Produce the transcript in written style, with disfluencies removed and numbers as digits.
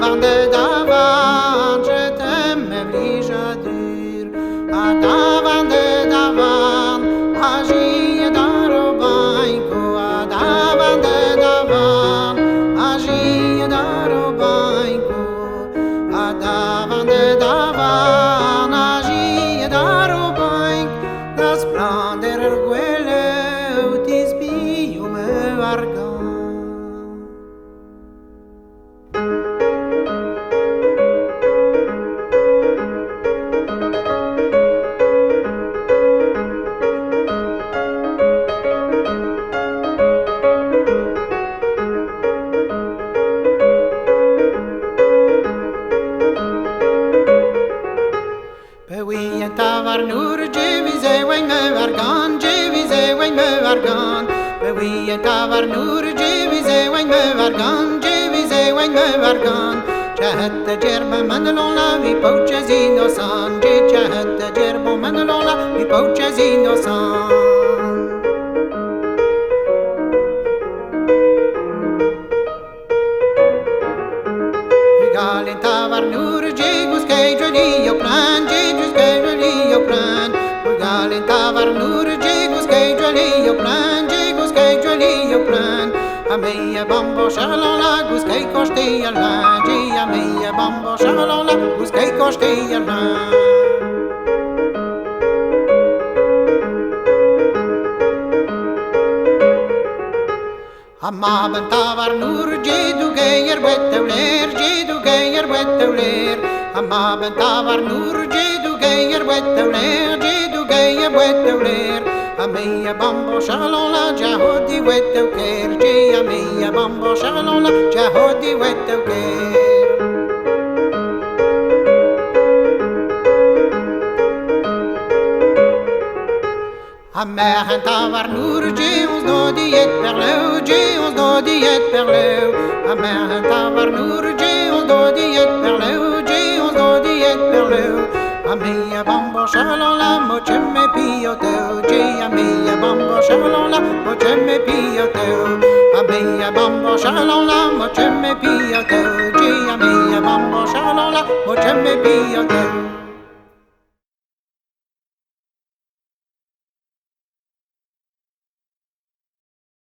d'avant de d'avant, je t'aime, mes brezhoneg. A d'avant de d'avant, agis dans le banco. A d'avant de d'avant, agis dans le banco. A d'avant de d'avant, agis dans le banco. Das plander guele, tis bio me vargan. Oui, tavar nur jevize way me vargan, jevize way me vargan. Oui, tavar nur jevize way me vargan, jevize way me vargan. Chahat jerba manlon la vi pouches innocent, chahat jerba manlon la vi pouches innocent. Galin tavar nur jegus kay joli yo plan, jegus kay joli yo plan. Galin tavar nur jegus kay joli yo plan, jegus kay joli yo plan. Ameya bambocher la gus kay koshti alma, ji ameya bambocher la gus kay koshti alma. Amma ben tavar nur jedu geyer wetewler, jedu geyer wetewler. Amma ben tavar nur jedu geyer wetewler, jedu geyer wetewler. Ameya bambo shalala jahodi wetewker, ji ameya bambo shalala jahodi wetewker. Ammer tavar nur je ons do diet perleu, je ons do diet perleu. Ammer tavar nur je ons do diet perleu, je ons do diet perleu. Ameya bambo shalala mocheme pioteu, je ameya bambo shalala mocheme pioteu. Ameya bambo shalala mocheme pioteu, je ameya bambo shalala mocheme pioteu.